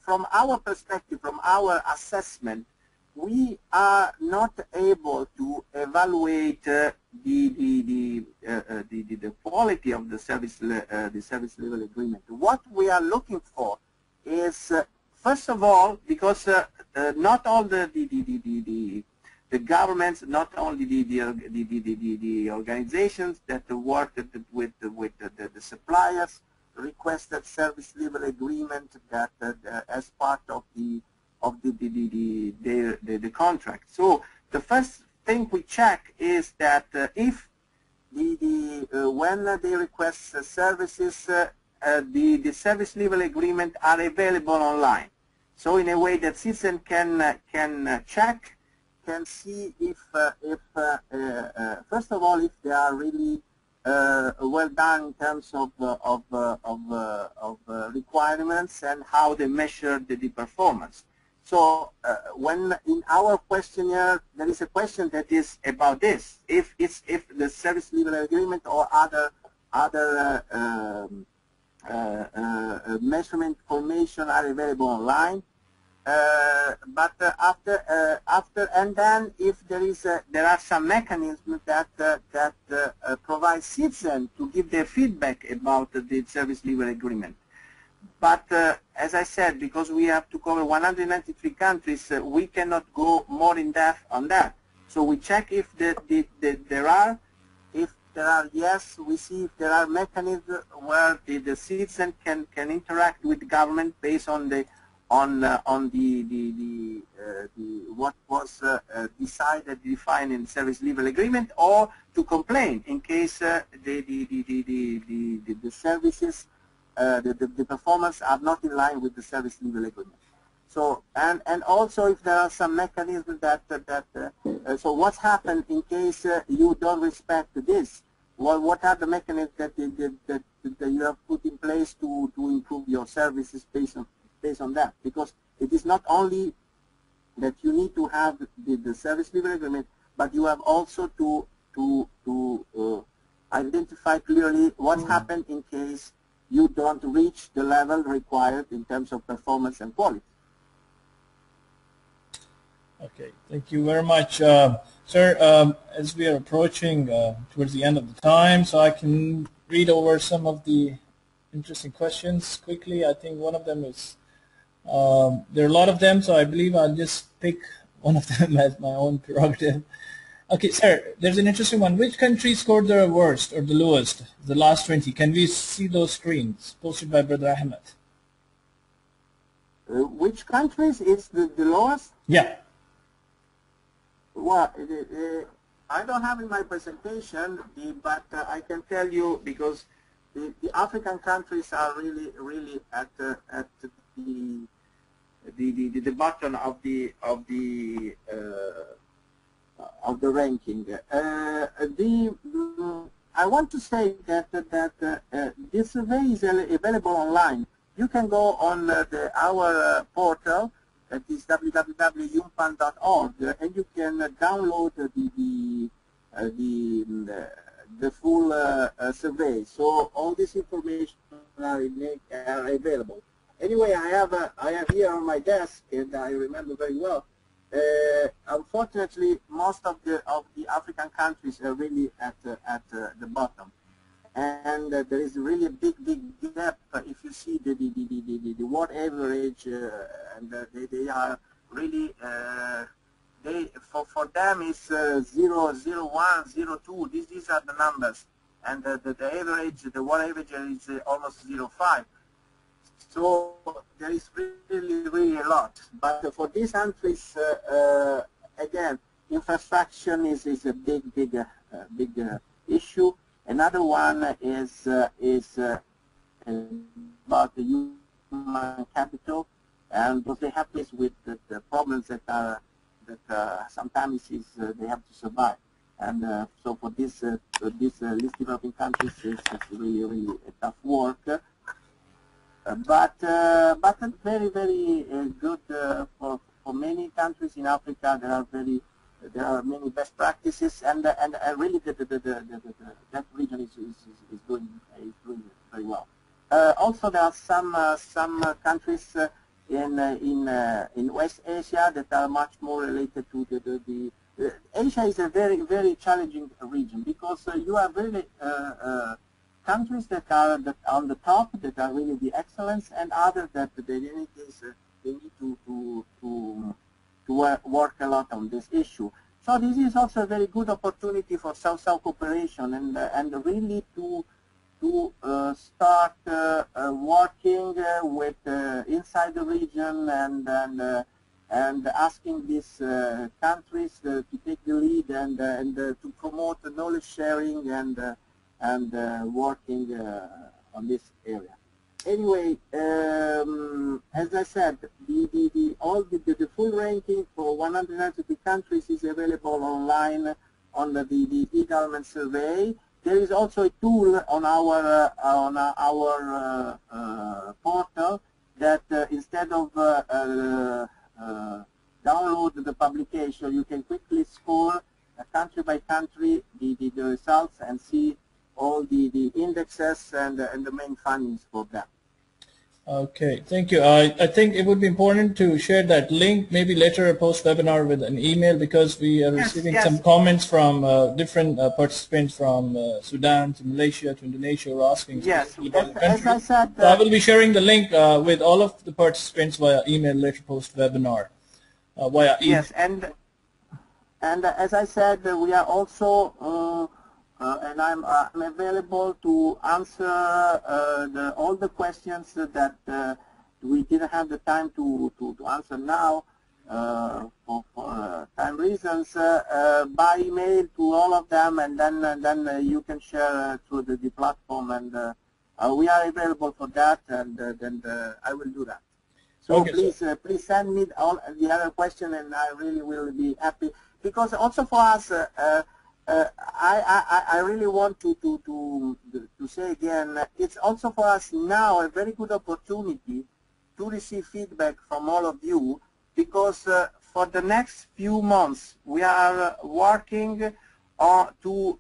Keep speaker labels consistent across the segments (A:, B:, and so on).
A: from our perspective, from our assessment, we are not able to evaluate the quality of the service level agreement. What we are looking for is, first of all, because not all the governments, not only the organizations that work with the suppliers requested service level agreement that as part of the contract. So the first thing we check is that if when they request services, the service level agreement are available online. So in a way that citizen can check, can see if first of all, if they are really well done in terms of requirements and how they measure the performance. So when in our questionnaire there is a question that is about this: if the service level agreement or other measurement information are available online. But after and then if there are some mechanisms that provide citizens to give their feedback about the service level agreement. But as I said, because we have to cover 193 countries, we cannot go more in depth on that. So we check if there are. If there are, yes, we see if there are mechanisms where the citizen can interact with the government based on what was defined in service level agreement, or to complain in case the services, the performance are not in line with the service level agreement. So and also if there are some mechanisms so what's happened in case you don't respect this? Well, what are the mechanisms that you have put in place to improve your services based on that? Because it is not only that you need to have the service level agreement, but you have also to identify clearly what's happened in case you don't reach the level required in terms of performance and quality.
B: Okay, thank you very much. Sir, as we are approaching towards the end of the time, so I can read over some of the interesting questions quickly. I think one of them is, there are a lot of them, so I believe I'll just pick one of them as my own prerogative. Okay, sir, there's an interesting one. Which country scored the worst or the lowest, the last 20? Can we see those screens posted by Brother Ahmed?
A: Which countries is the lowest?
B: Yeah.
A: Well, I don't have in my presentation, but I can tell you because the African countries are really at the bottom of the ranking. I want to say that this survey is available online. You can go on our portal, that is www.umpan.org, and you can download the full survey. So all this information are available. Anyway, I have here on my desk, and I remember very well. Unfortunately, most of the African countries are really at the bottom, and there is really a big gap. If you see the world average, and they are really for them is 0, 0, 1, 0, 2. These are the numbers, and the average, the world average is almost 0.5. So there is really a lot. But for these countries, again, infrastructure is a big issue. Another one is about the human capital, and what they have is with the problems that sometimes they have to survive. And so for this least developing countries, it's really a tough work. But very good for many countries in Africa. There are many best practices, and really that region is doing very well. Also, there are some countries in West Asia that are much more related to Asia is a very challenging region because you have really countries that are on the top that are really the excellence, and others that they need to work a lot on this issue. So this is also a very good opportunity for South-South cooperation and really to start working with inside the region and asking these countries to take the lead and to promote the knowledge sharing and working on this area. Anyway, as I said, the full ranking for 193 countries is available online on the e-government survey. There is also a tool on our portal that instead of download the publication, you can quickly score country by country the results and see all the indexes and the main findings for them.
B: Okay, thank you. I think it would be important to share that link maybe later post-webinar with an email, because we are receiving some comments from different participants from Sudan to Malaysia to Indonesia who are asking
A: yes,
B: about the
A: as I said,
B: so I will be sharing the link with all of the participants via email later post-webinar. Via email.
A: Yes, and as I said, we are also and I'm available to answer all the questions that we didn't have the time to answer now for time reasons by email to all of them, and then you can share through the platform, and we are available for that, and then I will do that. So okay, please send me all the other questions, and I really will be happy, because also for us. I really want to say again, it's also for us now a very good opportunity to receive feedback from all of you, because for the next few months we are working to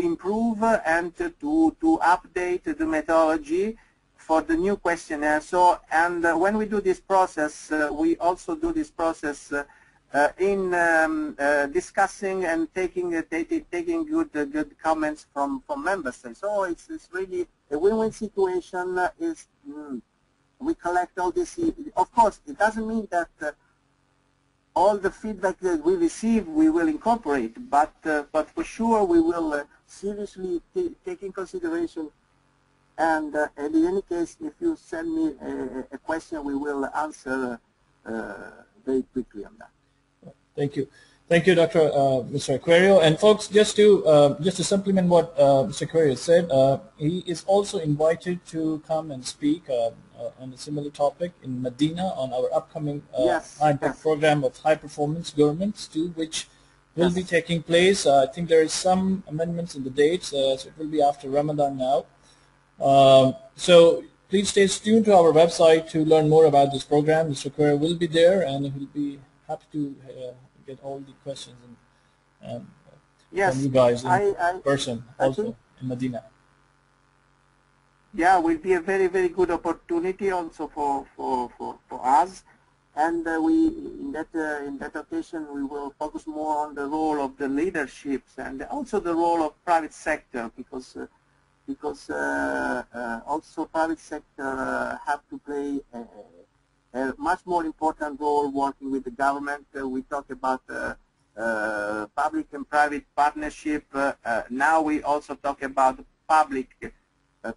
A: improve and to update the methodology for the new questionnaire. So, and when we do this process, we also do this process in discussing and taking good comments from members. So it's really a win-win situation. Is we collect all this. Of course, it doesn't mean that all the feedback that we receive we will incorporate, but for sure we will seriously take in consideration. And in any case, if you send me a question, we will answer very quickly on that.
B: Thank you. Thank you, Mr. Aquario. And folks, just to supplement what Mr. Aquario said, he is also invited to come and speak on a similar topic in Madinah on our upcoming program of high performance governments, too, which will be taking place. I think there is some amendments in the dates, so it will be after Ramadan now. So please stay tuned to our website to learn more about this program. Mr. Aquario will be there, and he will be happy to get all the questions from you guys in person also in Madinah.
A: Yeah, will be a very good opportunity also for us, and we in that occasion we will focus more on the role of the leaderships and also the role of private sector, because also private sector have to play a much more important role working with the government. We talk about public and private partnership. Now we also talk about public,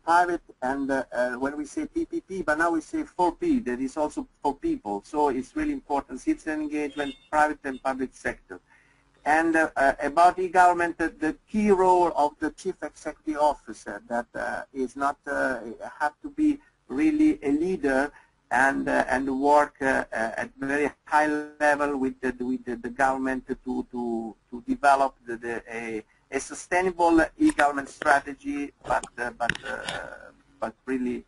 A: private, and when we say PPP, but now we say 4P, that is also for people. So it's really important, citizen engagement, private and public sector. And about e-government, the key role of the Chief Executive Officer, that is not have to be really a leader and work at very high level with the government to develop a sustainable e-government strategy, but really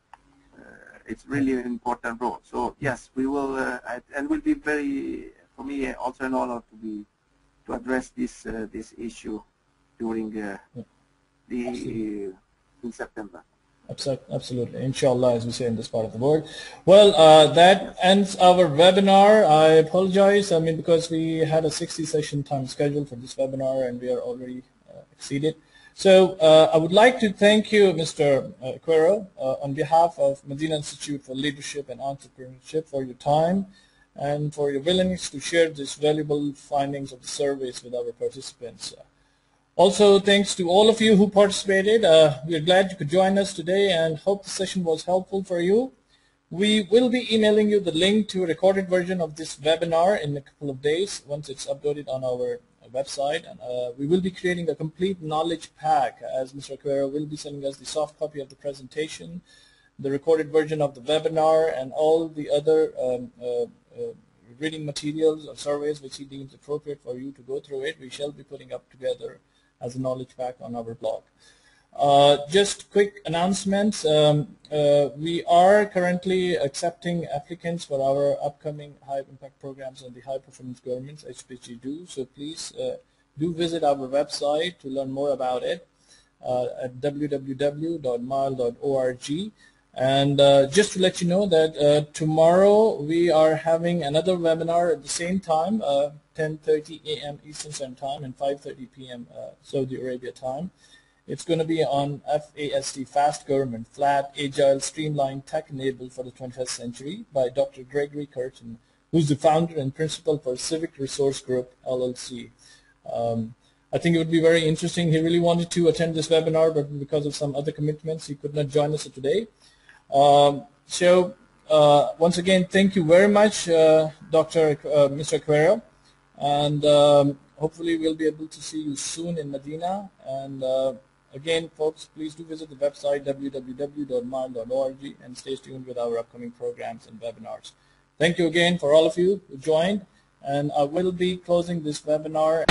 A: it's really an important role. So yes, we will and will be very, for me, also an honor to address this issue during in September.
B: Absolutely. Inshallah, as we say in this part of the world. Well, that ends our webinar. I apologize. I mean, because we had a 60-session time schedule for this webinar and we are already exceeded. So I would like to thank you, Mr. Quero, on behalf of Madinah Institute for Leadership and Entrepreneurship for your time and for your willingness to share these valuable findings of the surveys with our participants. Also, thanks to all of you who participated. We are glad you could join us today and hope the session was helpful for you. We will be emailing you the link to a recorded version of this webinar in a couple of days once it's uploaded on our website. And we will be creating a complete knowledge pack, as Mr. Quero will be sending us the soft copy of the presentation, the recorded version of the webinar, and all the other reading materials or surveys which he deems appropriate for you to go through it. We shall be putting up together as a knowledge pack on our blog. Just quick announcements. We are currently accepting applicants for our upcoming high impact programs on the high performance governments, HPG2. So please do visit our website to learn more about it at www.mile.org. And just to let you know that tomorrow we are having another webinar at the same time, 10:30 a.m. Eastern Standard Time and 5:30 p.m. Saudi Arabia time. It's going to be on FAST, Fast Government, Flat, Agile, Streamlined, Tech-Enabled for the 21st Century by Dr. Gregory Curtin, who's the founder and principal for Civic Resource Group, LLC. I think it would be very interesting. He really wanted to attend this webinar, but because of some other commitments, he could not join us today. Once again, thank you very much, Mr. Quero, and hopefully we'll be able to see you soon in Madinah. And again, folks, please do visit the website www.mile.org and stay tuned with our upcoming programs and webinars. Thank you again for all of you who joined, and I will be closing this webinar.